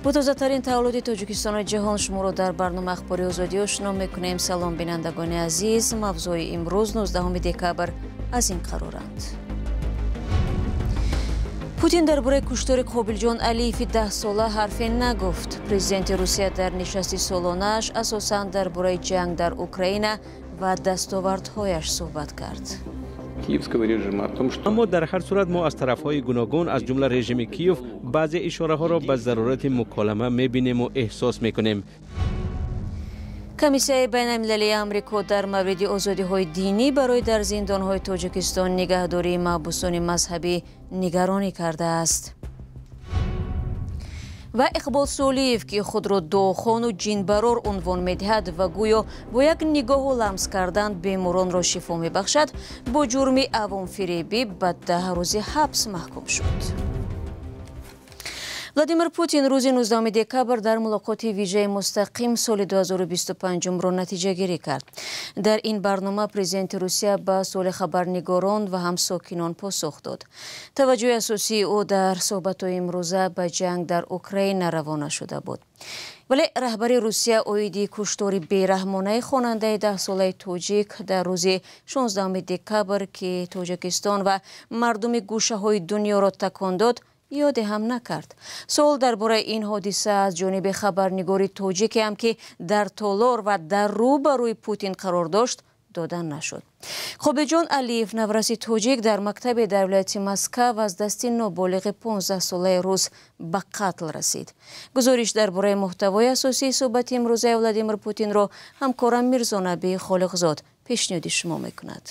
با تازه‌ترین تولد تاجیکستان جهان شما را در برنامه اخباری آزادی آشنا می‌کنیم. سلام بینندگان عزیز، موضوع امروز 19 دکبر از این قرارند. پوتین درباره کشتار قابلجان علیف 10 ساله حرفی نگفت. پرزیدنت روسیه در نشست سالانه‌اش اساساً درباره جنگ در اوکراین و دستاوردهایش صحبت کرد. اما در هر صورت ما از طرفهای گوناگون از جمله رژیم کیف بعضی اشاره ها را به ضرورت مکالمه می‌بینیم و احساس می‌کنیم. کمیسیون بین‌المللی آمریکا در مورد آزادی‌های دینی برای در زندان‌های تاجیکستان نگهداری محبوسان مذهبی نگرانی کرده است. و اقبال سولیف که خود را داخان و جنبرار عنوان می‌دهد و گویا با یک نگاه و لمس کردن بیماران را شفا می‌بخشد، با جرم عوام فریبی به 10 روز حبس محکوم شد. ولادیمیر پوتین روز 19 دکبر در ملاقات ویژه مستقیم سال 2025 را نتیجه گیری کرد. در این برنامه پرزیدنت روسیه به سوال خبرنگاران و همساکنان پاسخ داد. توجه اساسی او در صحبت‌های امروزه به جنگ در اوکراین روانه شده بود. ولی رهبر روسیه اویدی کشتار بیرحمانه خواننده 10 ساله تاجیک در روز 16 دکبر که تاجیکستان و مردم گوشه‌های دنیا را تکان داد یاد هم نکرد. سوال درباره این حادثه از جانب خبرنگاری تاجیک هم که در تالار و در روبروی پوتین قرار داشت دادن نشد. قابلجان علیف نورسی تاجیک در مکتب در ولایت مسکو از دست نابالغ 15 ساله روس به قتل رسید. گزارش درباره محتوای اساسی صحبت امروزه ولادیمیر پوتین را همکارم میرزا نبی خالقزاد پیشنهاد شما میکند.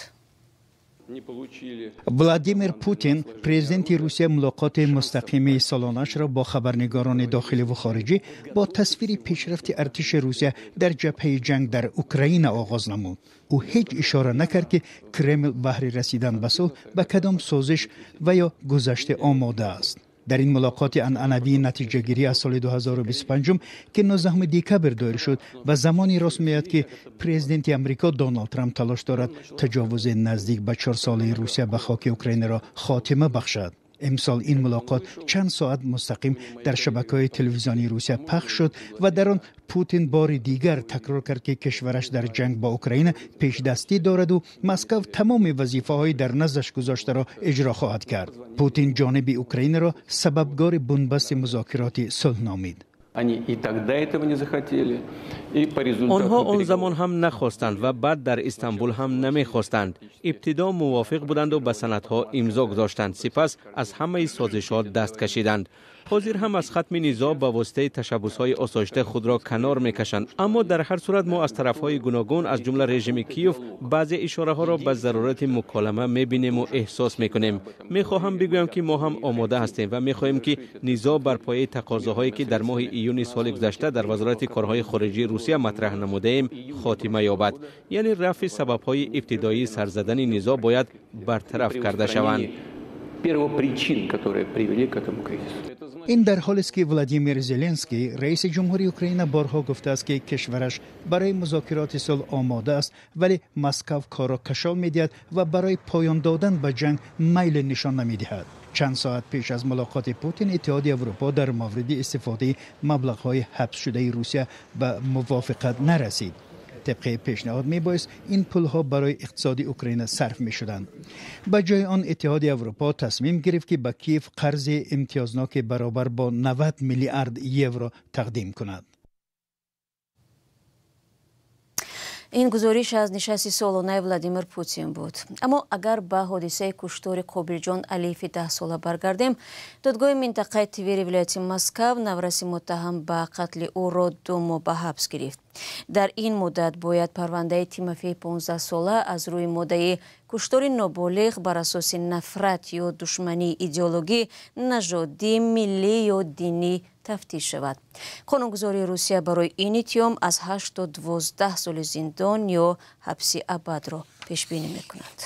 ولادیمیر پوتین پرزیدنت روسیه ملاقات مستقیم سالانه‌اش را با خبرنگاران داخلی و خارجی با تصویر پیشرفت ارتش روسیه در جبهه جنگ در اوکراین آغاز نمود. او هیچ اشاره نکرد که کرمل بهر رسیدن به صلح به کدام سازش و یا گذشته آماده است. در این ملاقات عنعنوی نتیجه گیری از سال 2025 که 19 دکبر دایر شد و زمانی راست میاد که پرزیدنت امریکا دونالد ترامپ تلاش دارد تجاوز نزدیک به 4 ساله روسیه به خاک اوکراین را خاتمه بخشد. امسال این ملاقات چند ساعت مستقیم در شبکه‌های تلویزیونی روسیه پخش شد و در آن پوتین بار دیگر تکرار کرد که کشورش در جنگ با اوکراین پیش دستی دارد و مسکو تمام وظیفه‌های در نزدش گذاشته را اجرا خواهد کرد. پوتین جانب اوکراین را سببگار بنبست مذاکرات صلح نامید. آنها آن زمان هم نخواستند و بعد در استانبول هم نمیخواستند. ابتدا موافق بودند و به سندها امضا گذاشتند، سپس از همه سازش‌ها دست کشیدند. حاضر هم از ختم نزاع با واسطه تشبس‌های آسایشته خود را کنار می‌کشند. اما در هر صورت ما از طرف‌های گوناگون از جمله رژیم کیف بعضی اشاره‌ها را به ضرورت مکالمه می‌بینیم و احساس می‌کنیم. می‌خواهم بگویم که ما هم آماده هستیم و می‌خواهیم که نزاع بر پایه تقاضاهایی که در ماه ایون سال گذشته در وزارت کارهای خارجه روسیه مطرح نموده‌ایم خاتمه یابد. یعنی رفع سبب‌های ابتدایی سرزدن نزاع باید برطرف کرده شوند. این در حالی است که ولادیمیر زلنسکی رئیس جمهوری اوکراین بارها گفته است که کشورش برای مذاکرات صلح آماده است، ولی مسکو کار را کشال می‌دهد و برای پایان دادن به جنگ میل نشان نمی‌دهد. چند ساعت پیش از ملاقات پوتین اتحادیه اروپا در مورد استفاده مبلغ‌های حبس شده روسیه به موافقت نرسید. طبق پیشنهاد میبایست این پولها برای اقتصاد اوکراین صرف میشدند. با جای آن اتحادیه اروپا تصمیم گرفت که به کیف قرض امتیازناک برابر با 90 میلیارد یورو تقدیم کند. این گزارش از نشست سالانه ولادیمیر پوتین بود. اما اگر به حادثه کشتار قابلجان علیف 10 ساله برگردیم، دادگاه منطقه تیوری ولایت مسکو نورسی متهم به قتل او را 2 ماه به حبس گرفت. در این مدت باید پرونده تیموفی 15 ساله از روی ماده‌ای کشتار نابالغ بر اساس نفرت یا دشمنی ایدئولوژی، نژادی، ملی یا دینی تفتیش شود. قانونگذاری روسیه برای این اتهام از 8 تا 12 سال زندان یا حبس ابد را پیش بینی می‌کند.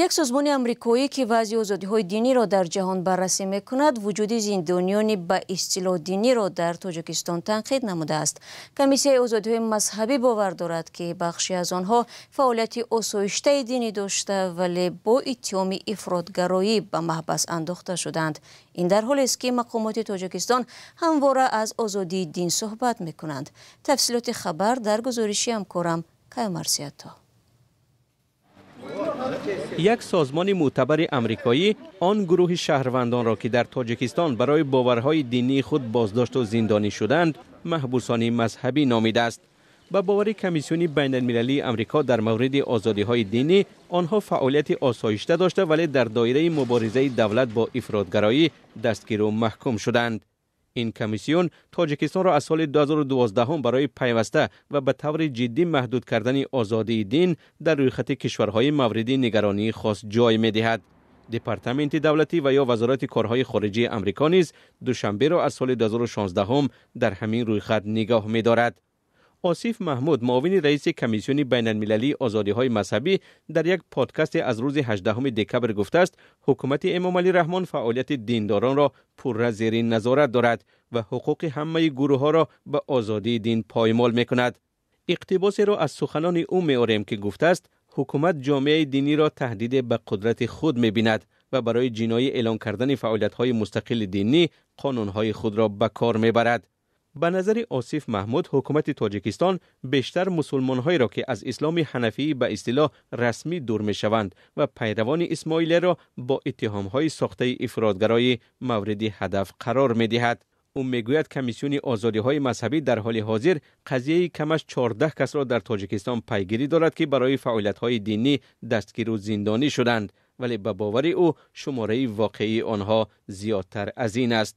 یک سازمان آمریکایی که وضع آزادی‌های دینی را در جهان بررسی می‌کند، وجود زندانیانی به اصطلاح دینی را در تاجیکستان تنقید نموده است. کمیسیون آزادی‌های مذهبی باور دارد که بخشی از آنها فعالیت آسایشته دینی داشته ولی با اتهام افراط‌گرایی به محبس انداخته شدند. این در حالی است که مقامات تاجیکستان همواره از آزادی دین صحبت می‌کنند. تفصیلات خبر در گزارشی همکارم کایمرسیتا. یک سازمان معتبر آمریکایی آن گروه شهروندان را که در تاجیکستان برای باورهای دینی خود بازداشت و زندانی شدند محبوسان مذهبی نامیده است. با باور کمیسیون بین المللی آمریکا در مورد آزادی‌های دینی، آنها فعالیت آسایشته داشته ولی در دایره مبارزه دولت با افراط‌گرایی دستگیر و محکوم شدند. این کمیسیون تاجیکستان را از سال 2012 برای پیوسته و به طور جدی محدود کردن آزادی دین در رویخط کشورهای مورد نگرانی خاص جای می‌دهد. دپارتمنت دولتی و یا وزارت کارهای خارجه آمریکا نیز دوشنبه را از سال 2016 در همین رویخط نگاه می‌دارد. آصف محمود، معاون رئیس کمیسیون بین المللی آزادی‌های مذهبی، در یک پادکست از روز 18 دکبر گفته است حکومت امام علی رحمان فعالیت دینداران را پرره زیر نظارت دارد و حقوق همه گروه‌ها را به آزادی دین پایمال می‌کند. اقتباسی را از سخنان او می‌آوریم که گفته است حکومت جامعه دینی را تهدید به قدرت خود می‌بیند و برای جنایی اعلان کردن فعالیت‌های مستقل دینی قانون‌های خود را به کار می‌برد. به نظر آصف محمود، حکومت تاجیکستان بیشتر مسلمان‌هایی را که از اسلام حنفی به اصطلاح رسمی دور می‌شوند و پیروان اسماعیلی را با اتهام‌های ساخته افراط‌گرایی مورد هدف قرار می‌دهد. او میگوید کمیسیون آزادی‌های مذهبی در حال حاضر قضیه کمش 14 کس را در تاجیکستان پیگیری دارد که برای فعالیت‌های دینی دستگیر و زندانی شدند، ولی به باور او شماره واقعی آنها زیادتر از این است.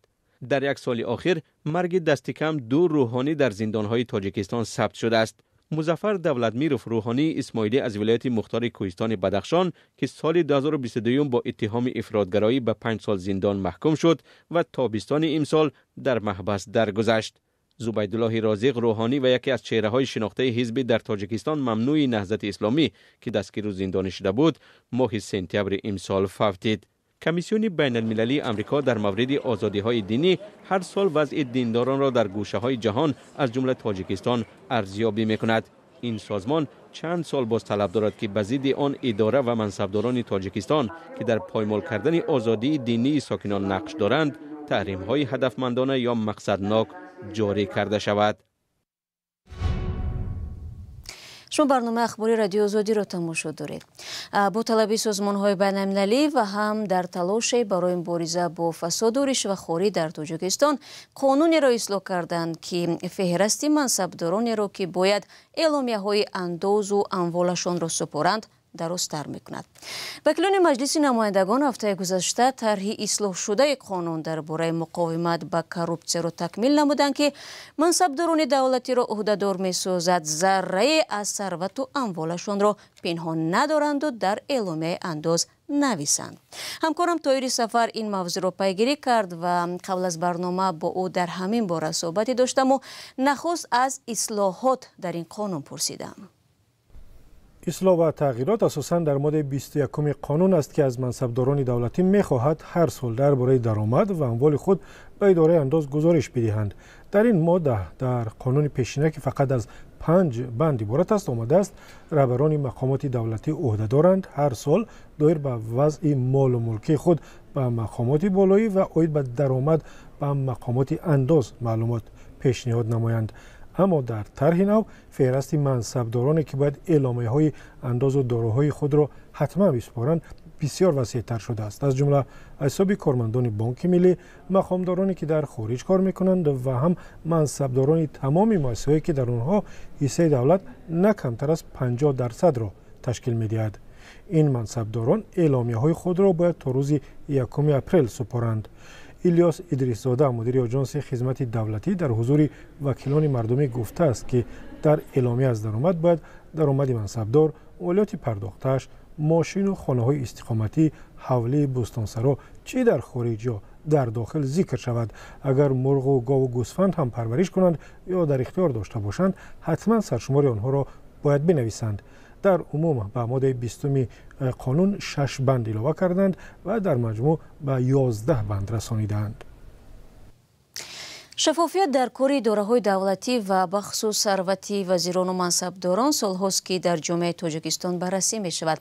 در یک سال اخیر مرگ دست کم 2 روحانی در زندان‌های تاجیکستان ثبت شده است. مظفر دولتمیرف، روحانی اسماعیلی از ولایت مختار کوهستان بدخشان که سال 2022 با اتهام افراط‌گرایی به 5 سال زندان محکوم شد و تابستان امسال در محبس درگذشت. زبیدالله رازق روحانی و یکی از چهره‌های شناخته حزب در تاجیکستان ممنوع نهضت اسلامی که دستگیر و زندانی شده بود، ماه سپتامبر امسال فوتید. کمیسیون بین المللی آمریکا در مورد آزادی‌های دینی هر سال وضع دینداران را در گوشه‌های جهان از جمله تاجیکستان ارزیابی می‌کند. این سازمان چند سال باز طلب دارد که به ضد آن اداره و منصبداران تاجیکستان که در پایمال کردن آزادی دینی ساکنان نقش دارند، تحریم‌های هدفمندانه یا مقصدناک جاری کرده شود. شما برنامه اخباری رادیو آزادی را تماشا دارید. با طلب سازمان‌های بین‌المللی و هم در تلاش برای مبارزه با فساد و رشوه‌خوری در تاجیکستان قانونی را اصلاح کردند که فهرست منصبدارانی را که باید اعلامیه‌های انداز و اموالشان را سپارند درست‌تر می‌کند. وکیلان مجلس نمایندگان هفته گذشته طرح اصلاح شده قانون درباره مقاومت با کروپسیا را تکمیل نمودند که منصبداران دولتی را عهده‌دار می‌سازد ذره از ثروت و اموالشان را پنهان ندارند و در اعلامیه انداز نویسند. همکارم طاهر سفر این موضوع را پیگیری کرد و قبل از برنامه با او در همین باره صحبتی داشتم و نخست از اصلاحات در این قانون پرسیدم. اصلاح و تغییرات اساساً در ماده 21 قانون است که از منصبداران دولتی می‌خواهد هر سال درباره درآمد و اموال خود به اداره انداز گزارش بدهند. در این ماده در قانون پیشینه که فقط از 5 بند عبارت است آمده است رهبران مقامات دولتی عهده دارند هر سال دایر به وضع مال و ملکی خود به مقامات بالایی و عاید به درآمد به مقامات انداز معلومات پیشنهاد نمایند. اما در طرح نو فهرست منصبدارانی که باید اعلامیه‌های انداز و داروهای خود را حتما بسپارند بسیار وسیع‌تر شده است. از جمله حساب کارمندان بانک ملی، مقامدارانی که در خارج کار می‌کنند و هم منصبداران تمام مؤسسه‌ای که در آنها حصه دولت نه کمتر از 50% را تشکیل می‌دهد. این منصبداران اعلامیه‌های خود را باید تا روز 1 اپریل سپارند. الیاس ادریس زاده مدیر آژانس خدمات دولتی در حضور وکیلان مردمی گفته است که در اعلامیه از درآمد باید درآمد منصبدار، مالیات پرداختش، ماشین و خانه‌های استقامتی، حوله بستانسرا چه در خارج یا در داخل ذکر شود. اگر مرغ و گاو و گوسفند هم پرورش کنند یا در اختیار داشته باشند حتما سرشماری آنها را باید بنویسند. در عموم به ماده 20 قانون 6 بند علاوه کردند و در مجموع به 11 بند رسانیدند. شفافیت در کار اداره‌های دولتی و بخصوص ثروتی وزیران و منصبداران سال‌هاست که در جامعه تاجیکستان بررسی می‌شود.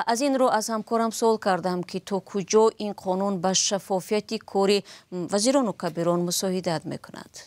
از این رو از همکارم سوال کردم که تا کجا این قانون به شفافیت کار وزیران و کبیران مساعدت می‌کند.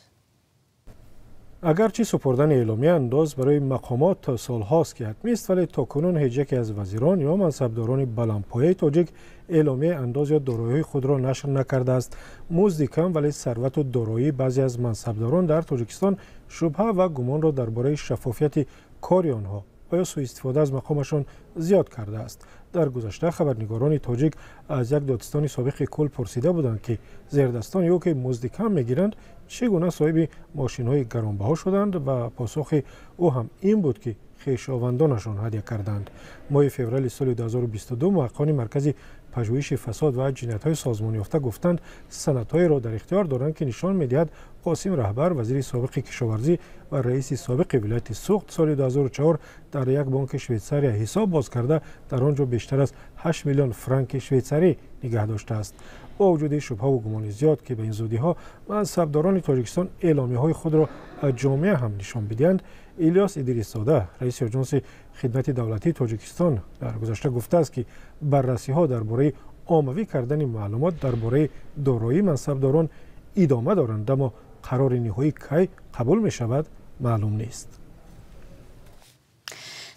اگرچه سپردن اعلامیه انداز برای مقامات تا سال‌هاست که حتمی است، ولی تاکنون هیچ یک از وزیران یا منصبداران بلندپایه تاجیک اعلامیه انداز یا دارایی‌های خود را نشر نکرده است. مزد کم ولی ثروت و دارایی بعضی از منصبداران در تاجیکستان شبهه و گمان را درباره شفافیت کار آنها و یا سوء استفاده از مقامشان زیاد کرده است. در گذشته خبرنگاران تاجیک از یک دادستان سابق کل پرسیده بودند که زیردستان یا که مزد کم میگیرند چگونه صاحب ماشین‌های گرانبها شدند و پاسخ او هم این بود که خویشاوندانشان هدیه کردند. ماه فوریه سال 2022 محققان مرکز پژوهش فساد و جنایت‌های سازمان یافته گفتند سندهای را در اختیار دارند که نشان می‌دهد قاسم رهبر وزیر سابق کشاورزی و رئیس سابق ولایت سوخت سال 2004 در یک بانک شویتزاری حساب باز کرده در آنجا بیشتر از 8 میلیون فرانک شویتزاری نگه داشته است. با وجود شبهه و گمان زیاد که به این زودی‌ها منصبداران تاجیکستان اعلامیه‌های خود را جامعه هم نشان بدهند، الیاس ادریس‌زاده رئیس آژانس خدمت دولتی تاجیکستان در گذشته گفته است که بررسی‌ها درباره عاموی کردن معلومات درباره دارایی منصبداران ادامه دارند، اما قرار نهایی کی قبول می شود معلوم نیست.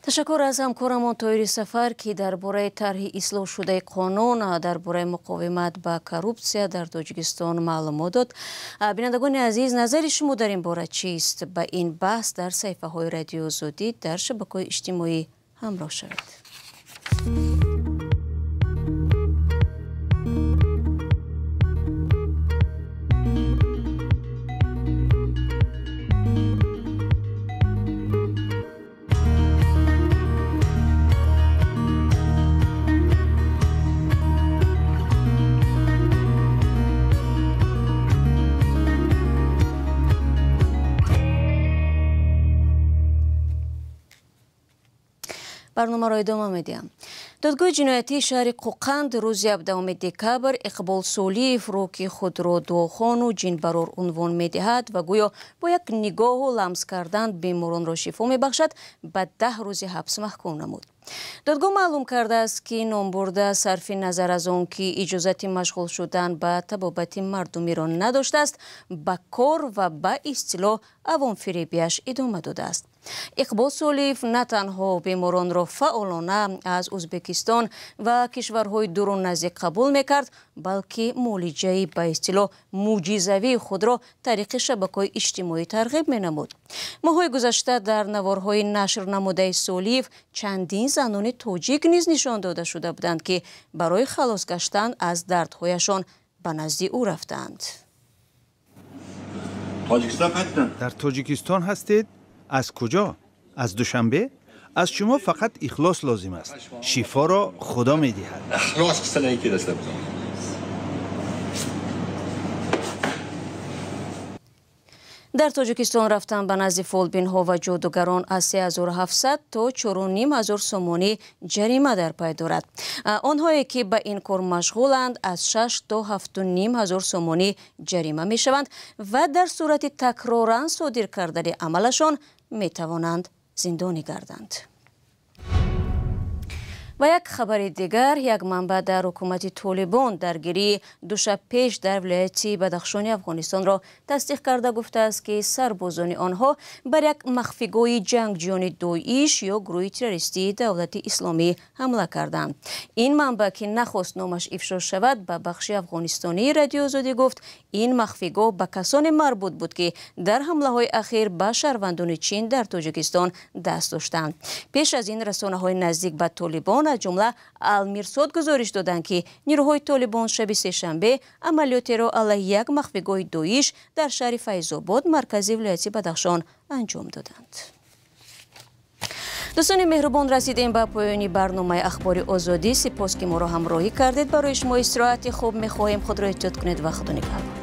تشکر از همکارمان طاهر سفر که درباره طرح اصلاح شده قانون درباره مقاومت با کروپسیا در تاجیکستان معلومات داد. بینندگان عزیز، نظر شما در این باره چیست؟ به این بحث در صفحه های رادیو آزادی در شبکه‌های اجتماعی همراه شوید. برنامه را ادامه میدیم. دادگاه جنایتی شهر قوقند روز 17 دکبر اقبال سولیف رو که خود را داخان و جنبرار عنوان میدهد و گویا با یک نگاه و لمس کردن بیماران را شفا میبخشد به 10 روز حبس محکوم نمود. دادگاه معلوم کرده است که نامبرده صرف نظر از آن که اجازت مشغول شدن به طبابت مردمی را نداشته است، به کار و به اصطلاح عوام فریبیش ادامه داده است. اقبال سولیف نه تنها بیماران را فعالانه از ازبکستان و کشورهای دور نزدیک قبول میکرد، بلکه معالجه به اصطلاح معجزوی خود را طریق شبکه‌های اجتماعی ترغیب مینمود. ماه‌های گذشته در نوارهای نشر نموده سولیف چندین زنان تاجیک نیز نشان داده شده بودند که برای خلاص گشتن از دردهایشان به نزد او رفتند. در تاجیکستان هستید؟ از کجا؟ از دوشنبه؟ از شما فقط اخلاص لازم است. شفا را خدا می‌دهد. در تاجیکستان رفتن به نزد فولبین ها و جادوگران از 3700 تا 4500 سومانی جریمه در پی دارد. آنهایی که به این کار مشغولند از 6 تا 7500 سومانی جریمه می شوند و در صورت تکرارا صادر کردن عملشان می توانند زندانی گردند. و یک خبر دیگر، یک منبع در حکومت طالبان درگیری دو شب پیش در ولایت بدخشان افغانستان را تصدیق کرده گفته است که سربازان آنها بر یک مخفیگاه جنگجویان داعش یا گروه تروریستی دولت اسلامی حمله کردند. این منبع که نخواست نامش افشا شود به بخش افغانستانی رادیو آزادی گفت این مخفیگاه به کسان مربوط بود که در حمله های اخیر به شهروندان چین در تاجیکستان دست داشتند. پیش از این رسانه‌های نزدیک به طالبان از جمله المیرصاد گزارش دادند که نیروهای طالبان شب سه‌شنبه عملیاتی را علیه یک مخفیگاه داعش در شهر فیض‌آباد مرکزی ولایت بدخشان انجام دادند. دوستان مهربان، رسیدیم به پایان برنامه اخبار آزادی. سپاس که ما را همراهی کردید. برای شما استراحت خوب می‌خواهیم. خود را احتیاط کنید و خدا نگهدار.